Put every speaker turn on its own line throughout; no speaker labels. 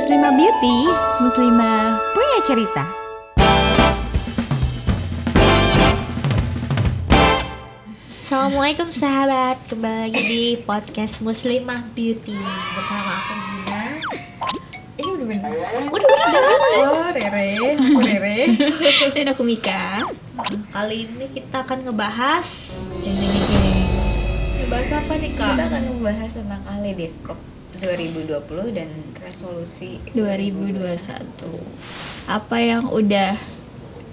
Muslimah Beauty, Muslimah punya cerita.
Assalamualaikum sahabat, kembali lagi di podcast Muslimah Beauty bersama aku Gina. Ini udah bener? Udah. Oh, aku Rere.
Dan aku Mika.
Kali ini kita akan ngebahas Ngebahas apa nih Kak?
Kita akan membahas tentang kaleidoskop 2020 dan resolusi
2021. Apa yang udah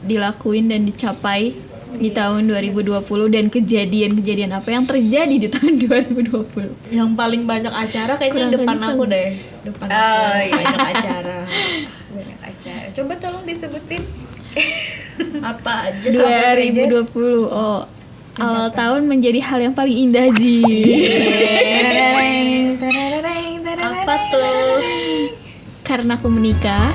dilakuin dan dicapai di tahun 2020 dan kejadian-kejadian apa yang terjadi di tahun 2020.
Yang paling banyak acara kayaknya
Kurang
depan
kenceng.
aku deh. Depan
Oh,
aku
iya.
banyak acara.
banyak acara. Coba tolong disebutin
Apa aja
2020. Oh, awal tahun menjadi hal yang paling indah, Ji.
Apa tuh?
Karena aku menikah.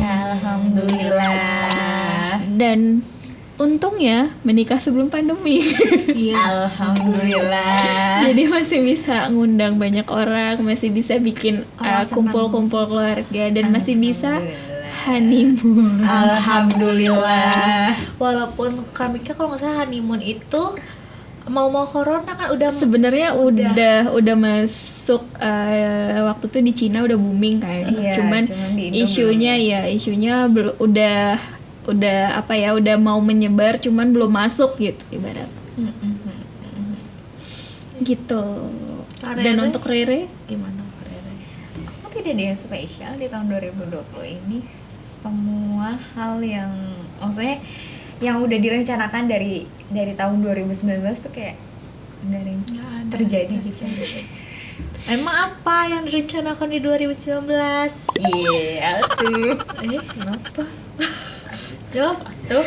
Alhamdulillah.
Dan untungnya menikah sebelum pandemi.
Iya.
Alhamdulillah.
Jadi masih bisa ngundang banyak orang, masih bisa bikin
Oh,
kumpul-kumpul keluarga dan masih bisa
Alhamdulillah.
honeymoon.
Alhamdulillah.
Walaupun kami kalau nggak salah honeymoon itu mau corona kan udah
Sebenarnya udah masuk waktu itu di Cina udah booming kan.
Iya,
cuman
di Indo
isunya udah mau menyebar cuman belum masuk gitu ibarat. Gitu.
Rere?
Dan untuk Rere
gimana Rere?
Aku tidak ada yang spesial di tahun 2020 ini. Semua hal yang maksudnya yang udah direncanakan dari tahun 2019 tuh kayak nggak ada yang
Nggak ada.
terjadi gitu.
Emang apa yang direncanakan di 2019?
Iya tuh.
Kenapa? Jawab tuh.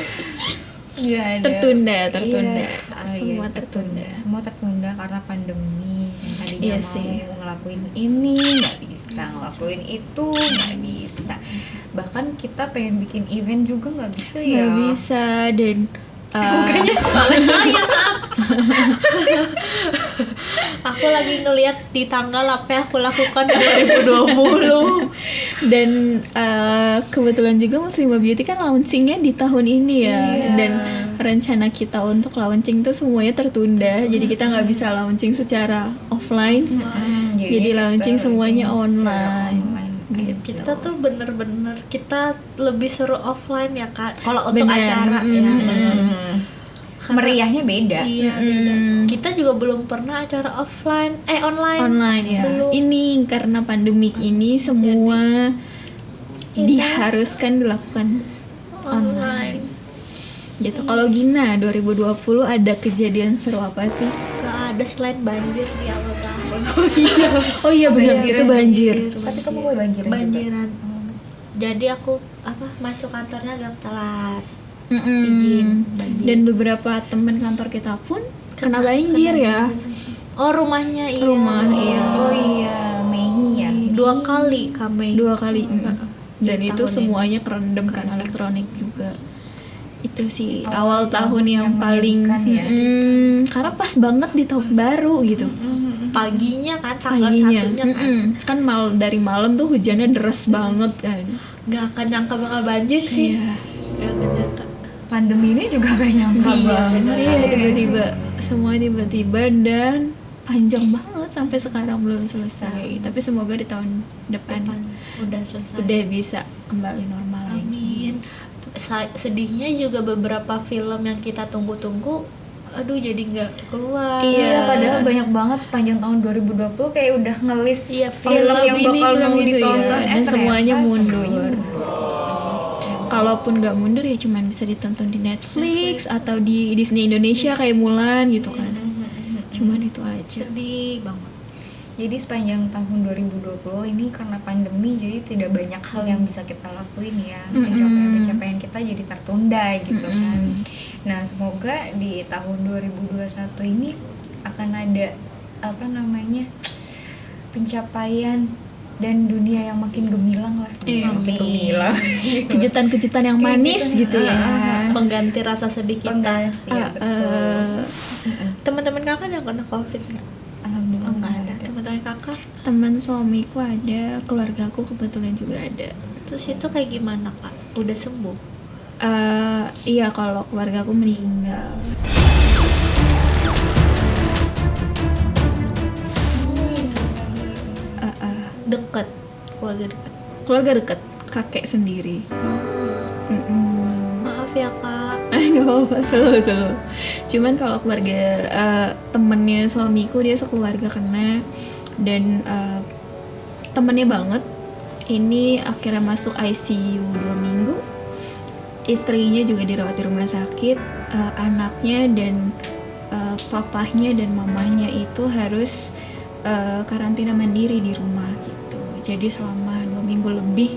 Nggak ada.
tertunda.
Iya.
Semua
Iya,
tertunda.
Semua tertunda karena pandemi. Yang tadinya
Iya
mau
sih.
ngelakuin ini nggak bisa, ngelakuin itu nggak bisa. Bahkan kita pengen bikin event juga nggak bisa ya.
Nggak bisa dan
Aku lagi ngeliat di tanggal apa yang aku lakukan di 2020.
dan kebetulan juga Muslimah Beauty kan launchingnya di tahun ini ya.
Iya.
Dan rencana kita untuk launching tuh semuanya tertunda, jadi kita nggak bisa launching secara offline. Jadi launching semuanya
secara
online. Gitu.
Kita tuh bener-bener kita lebih seru offline ya Kak. Kalau untuk
Bener.
acara ya bener.
Meriahnya beda.
Iya, beda. Kita juga belum pernah acara online.
Online ya.
Belum.
Ini karena pandemik ini semua diharuskan dilakukan
Online.
gitu. Kalau Gina 2020 ada kejadian seru apa sih?
Gak ada selain banjir di awal tahun.
Oh iya benar,
Banjiran.
itu banjir.
Tapi kamu gue banjiran juga.
Banjiran. Jadi aku masuk kantornya agak telat.
Mm-mm.
Izin banjir.
Dan beberapa teman kantor kita pun kena banjir ya.
Oh, rumahnya iya.
Rumah iya.
Oh iya, Mei ya.
2 kali kami.
2 kali. Dan
Di
itu
tahun
semuanya kerendam kan, elektronik juga. Itu sih
Pas
awal tahun yang paling
menyedihkan ya.
karena pas banget di tahun baru gitu.
Paginya kan tanggal
Paginya.
1-nya kan.
Kan dari malam tuh hujannya deras banget kan.
Gak akan nyangka bakal banjir sih.
Iya.
Gak akan nyangka.
Pandemi ini juga gak nyangka banget.
Iya, tiba-tiba semua tiba-tiba dan panjang banget sampai sekarang belum selesai. Tapi semoga di tahun depan
Udah selesai.
udah bisa kembali normal lagi.
Amin. Sedihnya juga beberapa film yang kita tunggu-tunggu aduh jadi nggak keluar.
Iya.
Padahal banyak banget sepanjang tahun 2020 kayak udah ngelis
Iya,
film yang
ini,
bakal
film
mau
itu
ditonton.
ya. Dan semuanya
ternyata
mundur. Kalaupun nggak mundur ya cuman bisa ditonton di Netflix atau di Disney Indonesia kayak Mulan gitu kan. Cuman itu aja.
Sedih banget.
Jadi sepanjang tahun 2020 ini karena pandemi jadi tidak banyak hal yang bisa kita lakuin ya. Pencapaian-pencapaian kita jadi tertunda gitu kan. Nah, semoga di tahun 2021 ini akan ada pencapaian dan dunia yang makin gemilang lah.
Iya.
Makin gemilang.
Kejutan-kejutan yang manis
Kejutan,
gitu ya.
Mengganti rasa sedih kita.
Iya, betul.
Teman-teman kakak yang kena covid nggak?
Alhamdulillah
Oh, nggak ada.
nggak ada.
Kalau kakak,
Teman suamiku ada, keluargaku kebetulan juga ada.
terus itu kayak gimana kak? Udah sembuh?
Iya, kalau keluargaku meninggal.
Deket, keluarga deket.
Keluarga dekat, kakek sendiri.
Maaf ya kak.
Nggak apa-apa, slow. Cuman kalau keluarga temennya suamiku, dia sekeluarga kena. Dan temennya banget ini akhirnya masuk ICU 2 minggu. Istrinya juga dirawat di rumah sakit. Anaknya dan papahnya dan mamahnya itu harus karantina mandiri di rumah gitu. Jadi selama 2 minggu lebih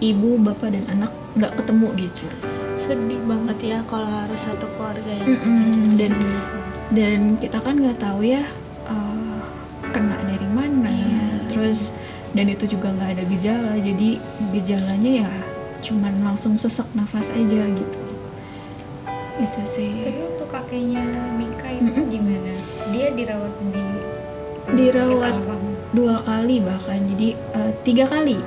ibu, bapak dan anak nggak ketemu gitu.
Sedih banget ya kalau harus satu keluarga yang
Dan kita kan nggak tahu ya kena dari mana. Terus dan itu juga nggak ada gejala, jadi gejalanya ya cuman langsung sesak nafas aja gitu. Itu sih.
Tapi untuk kakeknya Mika itu gimana? Dia dirawat di
Dirawat
sakit apa?
2 kali bahkan, jadi 3 kali.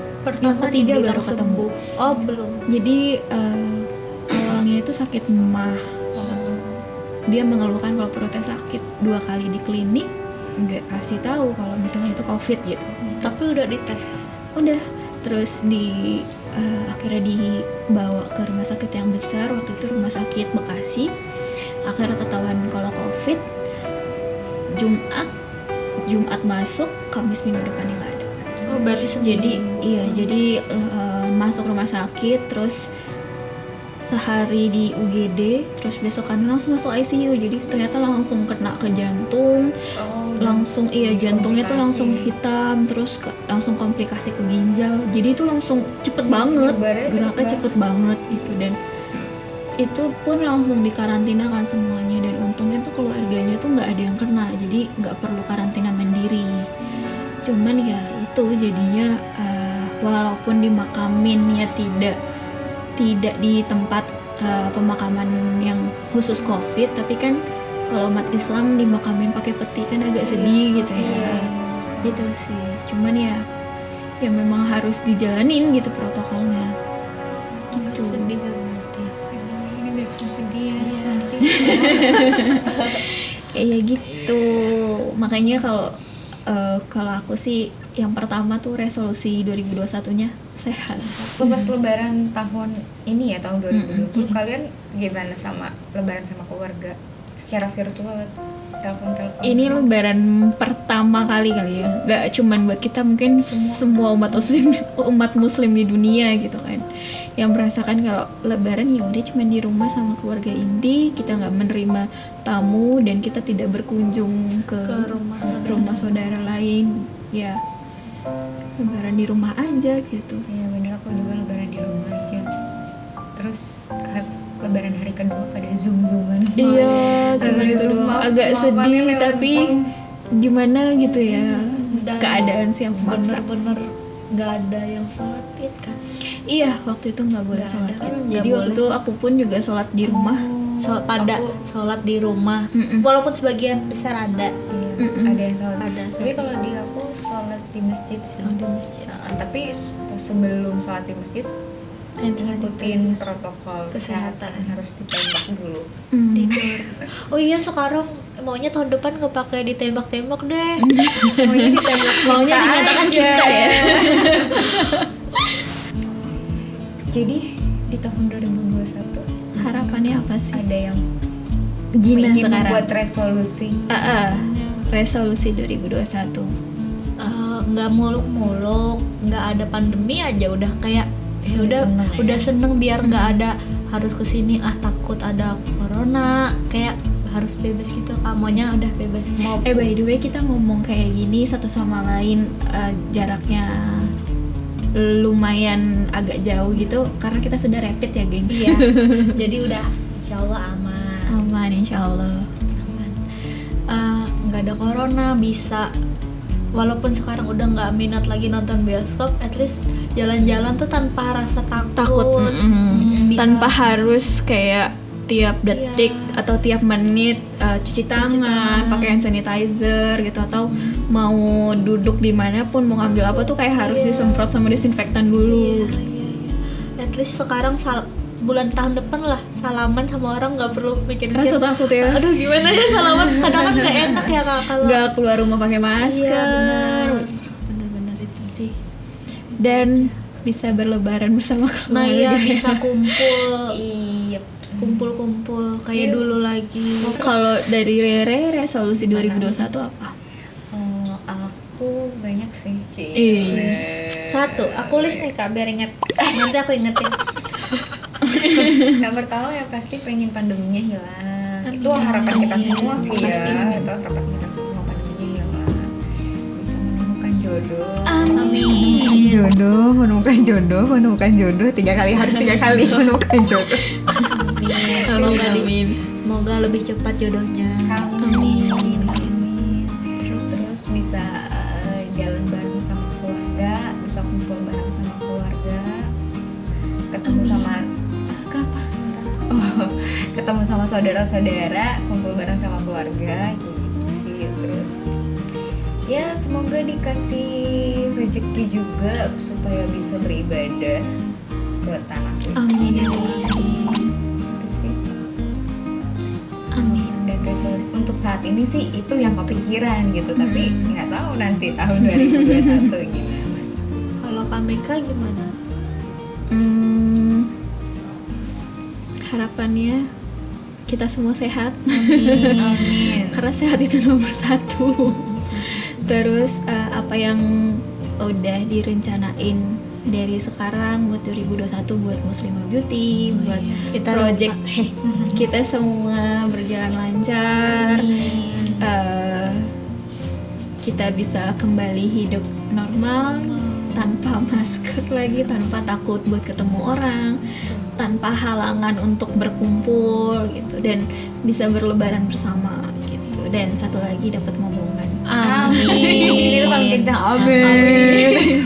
Yang ketiga
dibilang
baru ketemu.
sembuh. Oh belum.
Jadi awalnya itu sakit mah. Dia mengeluhkan kalau perutnya sakit 2 kali di klinik, nggak kasih tahu kalau misalnya itu COVID gitu.
Tapi udah dites kak?
Udah, terus akhirnya dibawa ke rumah sakit yang besar, waktu itu rumah sakit Bekasi. Akhirnya ketahuan kalau COVID. Jumat masuk, Kamis minggu depannya nggak ada.
Oh berarti sembuh.
Jadi masuk rumah sakit, terus sehari di UGD, terus besokan langsung masuk ICU. Jadi ternyata langsung kena ke jantung, langsung jantungnya tuh langsung hitam, terus langsung komplikasi ke ginjal. Jadi itu langsung cepet banget, geraknya cepet banget gitu. Dan itu pun langsung dikarantina kan semuanya, dan untungnya tuh keluarganya tuh nggak ada yang kena, jadi nggak perlu karantina mandiri. Cuman ya itu jadinya walaupun dimakaminnya tidak di tempat pemakaman yang khusus COVID, tapi kan kalau umat Islam dimakamin pakai peti kan agak sedih gitu ya. Gitu sih. Cuman ya memang harus dijalanin gitu protokolnya. Gitu.
Sedih kan?
Ini backsound sedih ya. Nanti
Kayak gitu. Makanya kalau aku sih yang pertama tuh resolusi 2021-nya sehat.
pas lebaran tahun ini ya, tahun 2020, kalian gimana sama lebaran sama keluarga? Secara virtual, telepon.
Ini lebaran pertama kali ya. Gak cuman buat kita, mungkin semua umat muslim di dunia gitu kan, yang merasakan kalau lebaran ya udah cuman di rumah sama keluarga inti, kita nggak menerima tamu dan kita tidak berkunjung ke rumah saudara lain. Ya lebaran di rumah aja gitu.
Iya bener, aku juga lebaran di rumah aja. Terus lebaran hari kedua pada zooman.
Iya, cuma itu doang. Agak sedih tapi gimana gitu ya.
Dan
Keadaan sih yang memaksa.
bener-bener nggak ada yang sholat id kan?
Iya, waktu itu nggak boleh
Nggak
sholat
ada,
id.
nggak
Jadi waktu
boleh.
itu aku pun juga sholat di rumah.
Sholat di rumah. Walaupun sebagian besar ada.
Ada yang sholat.
Ada.
Tapi kalau di aku sholat di masjid sih.
Di masjid.
Tapi sebelum sholat di masjid ngikutin protokol kesehatan, harus ditembak dulu.
Tidur. Oh iya, sekarang maunya tahun depan nggak pakai ditembak-tembak deh.
Maunya ditembak,
Maunya dinyatakan cinta ya.
Jadi di tahun 2021
Harapannya apa sih?
ada yang
Gina
ingin
sekarang.
membuat resolusi.
Resolusi 2021.
Nggak muluk-muluk, nggak ada pandemi aja udah kayak ya udah seneng biar nggak ada harus kesini takut ada corona, kayak harus bebas gitu. Kamunya udah bebas mau.
By the way, kita ngomong kayak gini satu sama lain jaraknya lumayan agak jauh gitu karena kita sudah rapid ya, gengs.
Iya. Jadi udah insyaallah aman.
Aman insyaallah.
Nggak ada corona, bisa walaupun sekarang udah nggak minat lagi nonton bioskop, at least jalan-jalan tuh tanpa rasa takut.
Bisa. Tanpa harus kayak tiap detik atau tiap menit cuci tangan, pakai hand sanitizer gitu, atau mau duduk dimanapun mau ngambil apa tuh kayak harus disemprot sama desinfektan dulu.
At least sekarang bulan tahun depan lah salaman sama orang nggak perlu mikir-mikir.
Rasa takut ya.
Aduh gimana ya salaman, kadang kan nggak enak ya kalau
Nggak keluar rumah pakai masker.
Bener itu sih.
Dan bisa berlebaran bersama keluarga.
Nah iya bisa kumpul.
Iya.
Kumpul-kumpul kayak dulu lagi.
Kalau dari Rere, resolusi 2021 apa?
Aku banyak sih, Ci.
Satu, aku list nih Kak biar inget. Nanti aku ingetin.
Yang pertama ya pasti pengen pandeminya hilang. Itu harapan kita semua sih ya. Itu harapan kita semua, pandeminya hilang. Bisa menemukan jodoh.
Amin.
Menemukan jodoh 3 kali, harus 3 kali menemukan jodoh.
Semoga lebih cepat jodohnya.
Amin. Terus bisa jalan bareng sama keluarga, bisa kumpul bareng sama keluarga, ketemu sama ketemu sama saudara-saudara, kumpul bareng sama keluarga gitu sih. Terus ya semoga dikasih rezeki juga supaya bisa beribadah ke tanah suci.
Amin.
Itu sih.
Amin.
Dan resolusi untuk saat ini sih itu yang kepikiran gitu, tapi nggak tahu nanti tahun 2021 gimana.
Kalau Kak Meka gimana?
Harapannya kita semua sehat.
Amin.
Karena sehat itu nomor 1. Terus apa yang udah direncanain dari sekarang buat 2021 buat Muslimah Beauty, buat
Kita
project kita semua berjalan lancar. Kita bisa kembali hidup normal tanpa masker lagi, tanpa takut buat ketemu orang, tanpa halangan untuk berkumpul gitu, dan bisa berlebaran bersama gitu. Dan satu lagi dapat momongan.
Amin. Itu paling kencang.
Amin.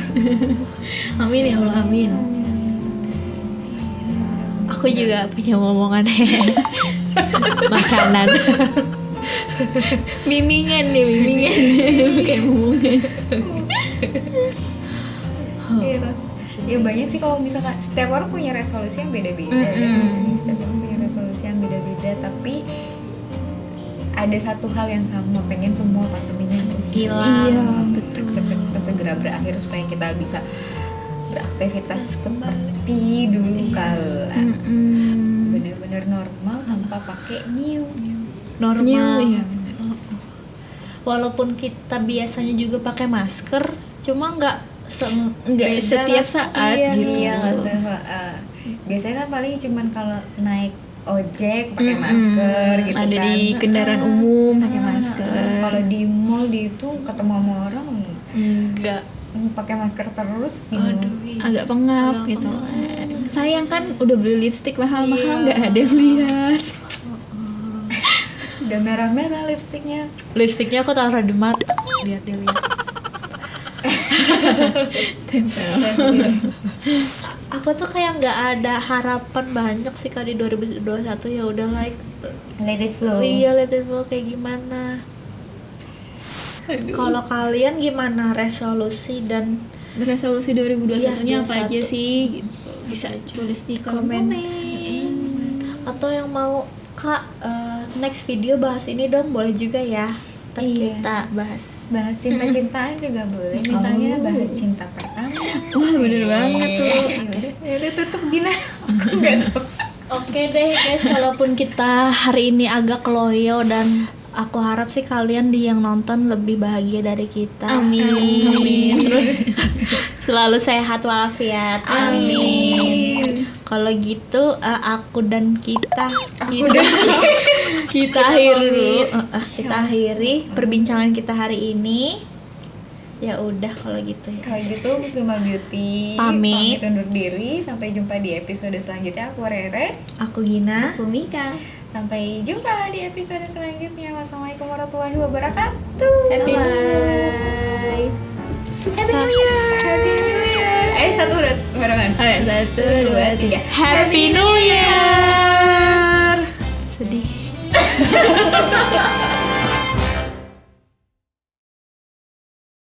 Amin ya Allah, amin.
Aku juga punya omongan makanan.
Bimbingan bukan momongan.
Terus ya banyak sih, kalau misalkan setiap orang punya resolusi yang beda-beda ya sih. Setiap orang punya resolusi yang beda-beda, tapi ada satu hal yang sama, pengen semua pandeminya itu hilang.
Iya, betul.
Cepet-cepet segera berakhir supaya kita bisa beraktivitas seperti dulu kala. Bener-bener normal tanpa pakai new
Normal.
New, ya.
Walaupun kita biasanya juga pakai masker, cuma nggak
Nggak setiap saat gitu.
Iya, biasanya kan paling cuman kalau naik ojek pakai masker gitu
ada
kan.
di kendaraan umum pakai masker.
Kalau di mall itu ketemu sama orang
nggak.
pakai masker terus gimana?
Agak pengap
Agak
gitu. Sayang kan udah beli lipstick mahal-mahal nggak ada yang lihat.
Udah merah-merah lipstiknya.
Lipstiknya aku taruh di mata biar dilihat.
Tempel.
Aku tuh kayak nggak ada harapan banyak sih kali 2021, ya udah like
Let it flow.
iya let it flow kayak gimana. Kalau kalian gimana resolusi dan
Resolusi 2021-nya apa
21.
aja sih? Gitu. Bisa tulis di komen.
atau yang mau Kak next video bahas ini dong, boleh juga ya. Ntar
Iya.
kita bahas.
Bahas cinta-cintaan juga boleh. Misalnya bahas cinta pertama.
Wah, bener banget tuh.
Ya udah tutup Gina. Aku nggak sabar.
Oke deh guys, walaupun kita hari ini agak loyo, dan aku harap sih kalian yang nonton lebih bahagia dari kita.
Amin.
Terus selalu sehat walafiat.
Amin.
Kalau gitu aku dan kita
Kita
akhiri kita akhiri perbincangan kita hari ini. Ya udah kalau gitu ya.
Kalau gitu Muslimah Beauty
Pamit.
undur diri. Sampai jumpa di episode selanjutnya. Aku Rere.
Aku Gina.
Aku Mika.
Sampai jumpa di episode selanjutnya. Wassalamualaikum warahmatullahi wabarakatuh.
Happy
Bye. Happy New Year.
Happy New Year. Satu udah barengan.
Oke, 1, 2, 3.
Happy New Year. Sedih.